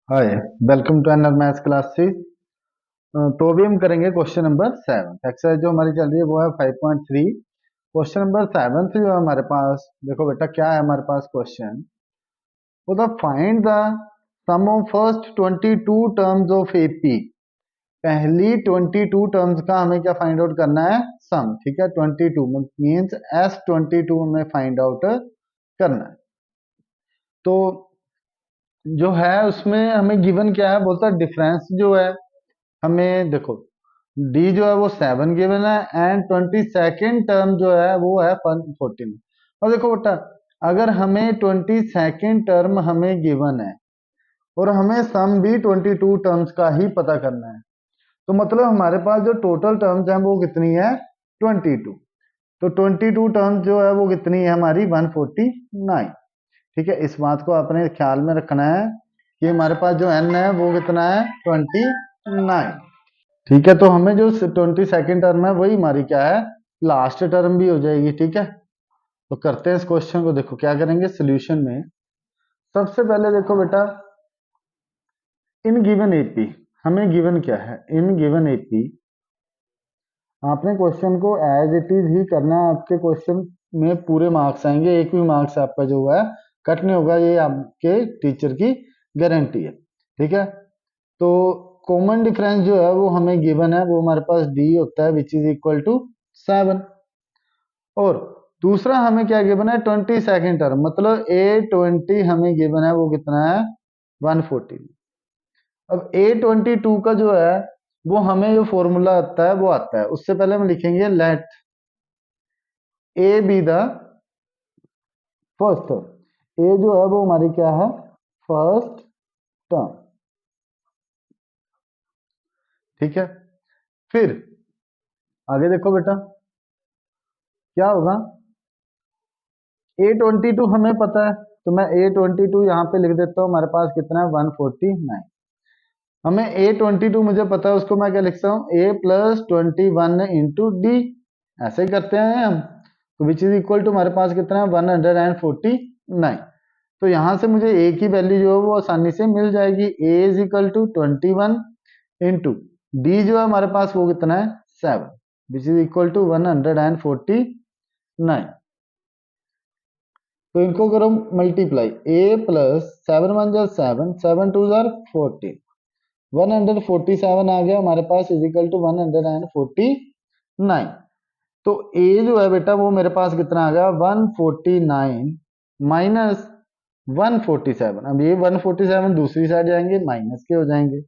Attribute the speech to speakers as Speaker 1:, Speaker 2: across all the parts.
Speaker 1: Hi, welcome to NR maths classes. तो अभी हम करेंगे क्वेश्चन नंबर 7। एक्सरसाइज जो हमारी चल रही है वो है 5.3। क्वेश्चन नंबर 7 जो है हमारे पास, देखो बेटा क्या है हमारे पास क्वेश्चन। वो the find the sum of first 22 terms of AP. पहली 22 टर्म्स का हमें क्या फाइंड आउट करना है, सम। ठीक है, 22 मीन्स S22 हमें फाइंड आउट करना है। तो जो है उसमें हमें गिवन क्या है, बोलता है डिफरेंस जो है हमें, देखो डी जो है वो 7 गिवन है एंड 22nd टर्म जो है वो है 14। और देखो बेटा, अगर हमें 22nd टर्म हमें गिवन है और हमें सम भी 22 टर्म्स का ही पता करना है, तो मतलब हमारे पास जो टोटल टर्म्स हैं वो कितनी है, 22। तो 22 टर्म्स जो है वो कितनी है हमारी, 149। ठीक है, इस बात को आपने ख्याल में रखना है कि हमारे पास जो एन है वो कितना है, 29। ठीक है, तो हमें जो 22nd टर्म है वही हमारी क्या है, लास्ट टर्म भी हो जाएगी। ठीक है, तो करते हैं इस क्वेश्चन को। देखो क्या करेंगे सोल्यूशन में। सबसे पहले देखो बेटा, इन गिवन एपी हमें गिवन क्या है, इन गिवन एपी आपने क्वेश्चन को एज इट इज ही करना है। आपके क्वेश्चन में पूरे मार्क्स आएंगे, एक भी मार्क्स आपका जो है कट नहीं होगा, ये आपके टीचर की गारंटी है। ठीक है, तो कॉमन डिफरेंस जो है वो हमें गिवन है, वो हमारे पास डी होता है विच इज इक्वल टू 7। और दूसरा हमें क्या गिवन है, 22nd टर्म, मतलब A20 हमें गिवन है वो कितना है, 114। अब A22 का जो है वो हमें जो फॉर्मूला आता है वो आता है, उससे पहले हम लिखेंगे let a b the first term. A जो है वो हमारी क्या है, फर्स्ट टर्म। ठीक है, फिर आगे देखो बेटा क्या होगा। A22 हमें पता है, तो मैं A22 यहाँ पे लिख देता हूँ, हमारे पास कितना है, 149। हमें A22 मुझे पता है, उसको मैं क्या लिखता हूँ, A+21 इंटू डी। ऐसे ही करते हैं हम, तो विच इज इक्वल टू हमारे पास कितना है, 149। तो यहाँ से मुझे A की वैल्यू जो है वो आसानी से मिल जाएगी। A is equal to 21 into D जो है हमारे पास वो कितना है, 7, विच इज इक्वल टू 149। तो इनको करो मल्टीप्लाई, A+7 1 7 7 2 14, 147 आ गया हमारे पास, इज इक्वल टू 149। तो ए जो है बेटा वो मेरे पास कितना आ गया, 149 माइनस 147। अब ये 147 दूसरी साइड जाएंगे, माइनस के हो जाएंगे।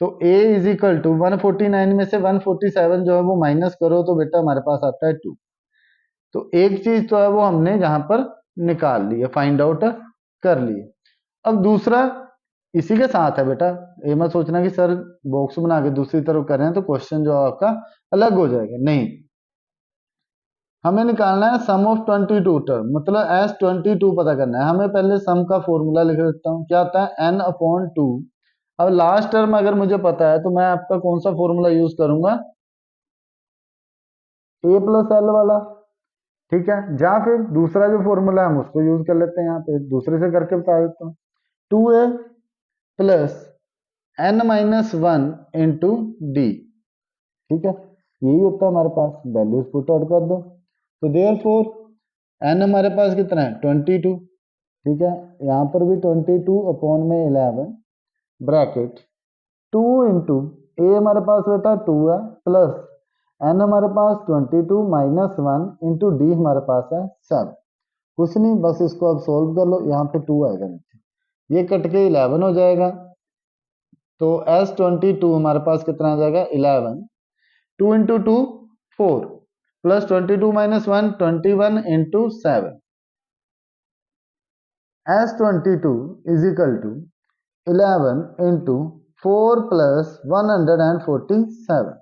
Speaker 1: तो a इज इक्वल टू 149 में से 147 जो है वो माइनस करो तो बेटा हमारे पास आता है 2। तो एक चीज तो है वो हमने यहाँ पर निकाल ली है, फाइंड आउट कर ली। अब दूसरा इसी के साथ है बेटा, ये मत सोचना कि सर बॉक्स बना के दूसरी तरफ कर रहे हैं तो क्वेश्चन जो आपका अलग हो जाएगा, नहीं। हमें निकालना है सम ऑफ 22 टर्म, मतलब S22 पता करना है हमें। पहले सम का फॉर्मूला लिख देता हूँ, क्या होता है, n/2। अब लास्ट टर्म अगर मुझे पता है तो मैं आपका कौन सा फॉर्मूला यूज करूंगा, A+L वाला। ठीक है, या फिर दूसरा जो फॉर्मूला है हम उसको यूज कर लेते हैं, यहाँ पे दूसरे से करके बता देता हूँ। 2A plus n-1 into D. ठीक है, यही होता है हमारे पास, वैल्यूज पुट आउट कर दो। तो देयर फोर एन हमारे पास कितना है, 22। ठीक है, यहाँ पर भी 22 अपॉन में 11 ब्रैकेट 2 इंटू ए हमारे पास बेटा 2 है, प्लस एन हमारे पास 22 माइनस 1 इंटू डी हमारे पास है 7। कुछ नहीं, बस इसको अब सोल्व कर लो, यहाँ पे 2 आएगा नीचे, ये कट के 11 हो जाएगा। तो S22 हमारे पास कितना आ जाएगा, 11। 2 into 2 4, plus 22 minus 1 21 into 7। S22 is equal to 11 into 4 plus 147।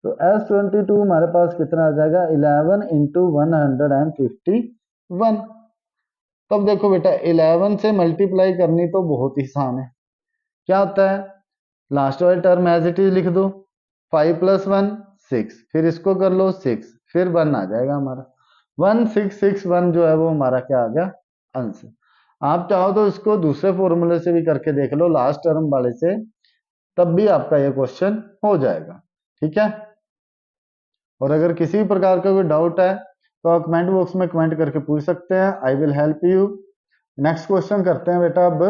Speaker 1: तो S22 हमारे पास कितना आ जाएगा, 11 इंटू 151। तब देखो बेटा 11 से मल्टीप्लाई करनी तो बहुत ही आसान है। क्या होता है, लास्ट वाले टर्म एज इट इज लिख दो, 5+1 6, फिर इसको कर लो 6, फिर 1 आ जाएगा हमारा, 1661 जो है वो हमारा क्या आ गया, आंसर। आप चाहो तो इसको दूसरे फॉर्मूले से भी करके देख लो, लास्ट टर्म वाले से, तब भी आपका ये क्वेश्चन हो जाएगा। ठीक है, और अगर किसी प्रकार का कोई डाउट है तो आप कमेंट बॉक्स में कमेंट करके पूछ सकते हैं, I will help you. Next question करते हैं बेटा अब।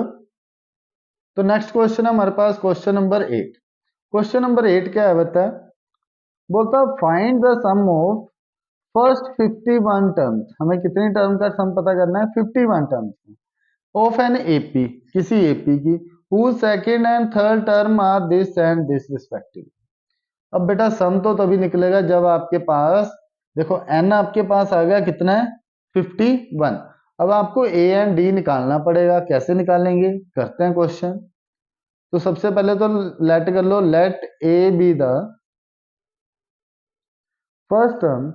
Speaker 1: तो नेक्स्ट क्वेश्चन है हमारे पास क्वेश्चन नंबर 8। क्वेश्चन नंबर 8 क्या है बता, बोलता find the sum of first 51 terms. हमें कितनी टर्म का सम पता करना है, 51 टर्म्स ऑफ एन एपी, किसी एपी की, whose second and third term are this and this respective. अब बेटा सम तो तभी निकलेगा जब आपके पास, देखो एन आपके पास आ गया कितना है, 51। अब आपको ए एंड डी निकालना पड़ेगा, कैसे निकालेंगे, करते हैं क्वेश्चन। तो सबसे पहले तो लेट कर लो, let a b the first term,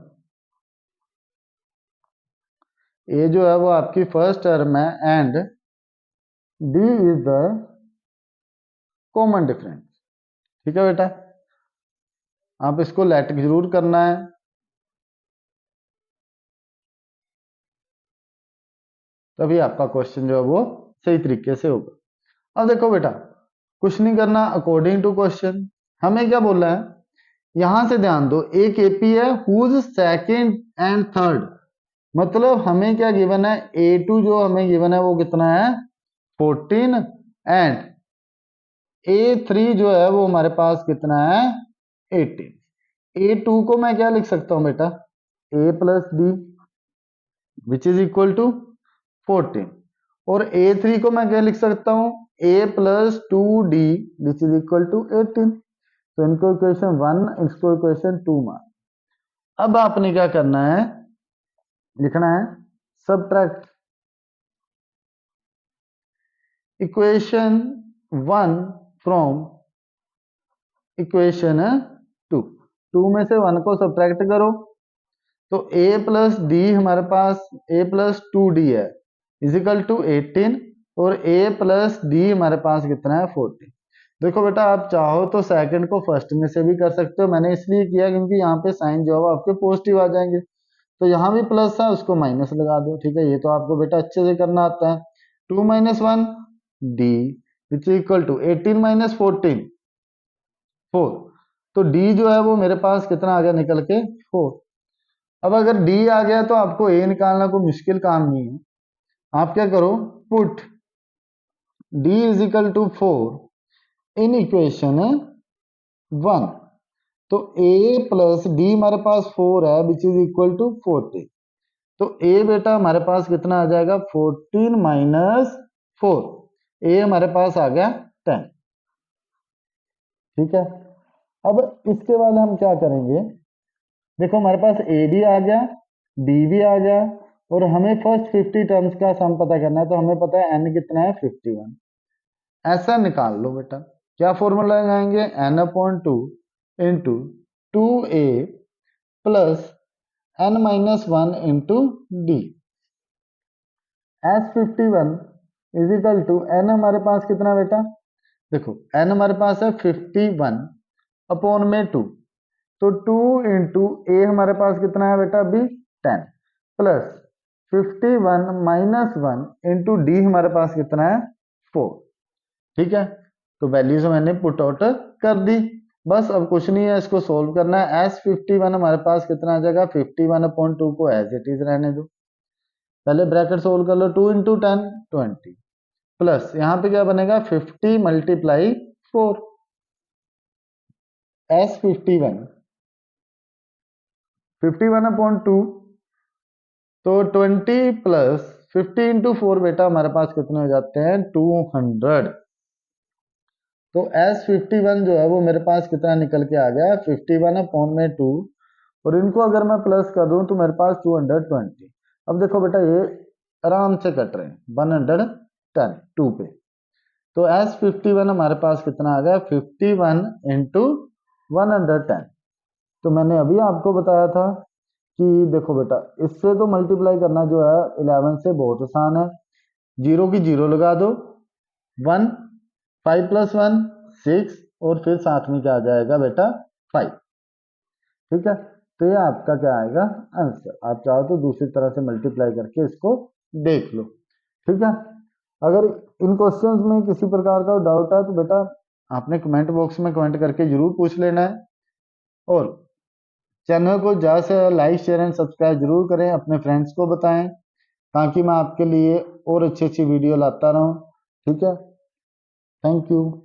Speaker 1: a जो है वो आपकी फर्स्ट टर्म है, and d is the common difference. ठीक है बेटा, आप इसको लेट जरूर करना है, तभी आपका क्वेश्चन जो है वो सही तरीके से होगा। अब देखो बेटा, कुछ नहीं करना, अकॉर्डिंग टू क्वेश्चन हमें क्या बोला है, यहां से ध्यान दो, एक एपी है हुज सेकंड एंड थर्ड, मतलब हमें क्या गिवन है, A2 जो हमें गिवन है वो कितना है 14, एंड A3 जो है वो हमारे पास कितना है 18। A2 को मैं क्या लिख सकता हूं बेटा, A plus D which is equal to 14, और A3 को मैं क्या लिख सकता हूं, A plus 2D which is equal to 18। तो इनको इक्वेशन 1, इसको इक्वेशन 2 मान। अब आपने क्या करना है, लिखना है सबट्रैक्ट इक्वेशन 1 फ्रॉम इक्वेशन 2। 2 में से 1 को सबट्रैक्ट करो, तो a प्लस डी हमारे पास a प्लस 2d है इजिकल टू 18, और a प्लस डी हमारे पास कितना है 14। देखो बेटा, आप चाहो तो सेकंड को फर्स्ट में से भी कर सकते हो, मैंने इसलिए किया क्योंकि यहाँ पे साइन जो है आपके पॉजिटिव आ जाएंगे, तो यहाँ भी प्लस है उसको माइनस लगा दो। ठीक है, ये तो आपको बेटा अच्छे से करना आता है। 2 minus 1 D which equal to 18 minus 14 4। तो डी जो है वो मेरे पास कितना आ गया निकल के 4। अब अगर डी आ गया तो आपको ए निकालना कोई मुश्किल काम नहीं है, आप क्या करो, put D is equal to 4 in equation 1। तो a प्लस डी हमारे पास 4 है विच इज इक्वल टू 40। तो a बेटा हमारे पास कितना आ जाएगा 14 माइनस 4, a हमारे पास आ गया 10। ठीक है, अब इसके बाद हम क्या करेंगे, देखो हमारे पास ए भी आ गया, डी भी आ गया, और हमें फर्स्ट 50 टर्म्स का सम पता करना है, तो हमें पता है एन कितना है 51। ऐसा निकाल लो बेटा, क्या फॉर्मूला लगाएंगे, N upon 2 into 2a plus N minus 1 into D. S 51 is equal to N हमारे पास कितना बेटा, देखो एन हमारे पास है 51 अपॉन में 2, तो 2 इंटू ए हमारे पास कितना है बेटा अभी 10, प्लस 51 माइनस 1 इंटू डी हमारे पास कितना है 4। ठीक है, तो वैल्यूज मैंने पुट आउट कर दी, बस अब कुछ नहीं है, इसको सोल्व करना है। एस 51 हमारे पास कितना आ जाएगा 51 अपॉन 2 को एज इट इज रहने दो, पहले ब्रैकेट सोल्व कर लो, 2 इंटू 10 20, प्लस यहाँ पे क्या बनेगा 50 मल्टीप्लाई 4, एस 51 अपॉन 2, तो 20 प्लस 50 इंटू 4 बेटा हमारे पास कितने हो जाते हैं 200। तो S51 जो है वो मेरे पास कितना निकल के आ गया 51 अपॉन में 2, और इनको अगर मैं प्लस कर दूं तो मेरे पास 220। अब देखो बेटा ये आराम से कट रहे हैं 110 2 पे, तो S51 हमारे पास कितना आ गया 51 इंटू 110। तो मैंने अभी आपको बताया था कि देखो बेटा इससे तो मल्टीप्लाई करना जो है 11 से बहुत आसान है, जीरो की जीरो लगा दो, 1 5 प्लस 1 6, और फिर साथ में क्या आ जाएगा बेटा 5। ठीक है, तो ये आपका क्या आएगा आंसर। आप चाहो तो दूसरी तरह से मल्टीप्लाई करके इसको देख लो। ठीक है, अगर इन क्वेश्चंस में किसी प्रकार का डाउट है तो बेटा आपने कमेंट बॉक्स में कमेंट करके जरूर पूछ लेना है, और चैनल को ज़्यादा से लाइक शेयर एंड सब्सक्राइब जरूर करें, अपने फ्रेंड्स को बताएं ताकि मैं आपके लिए और अच्छी अच्छी वीडियो लाता रहूं। ठीक है, थैंक यू।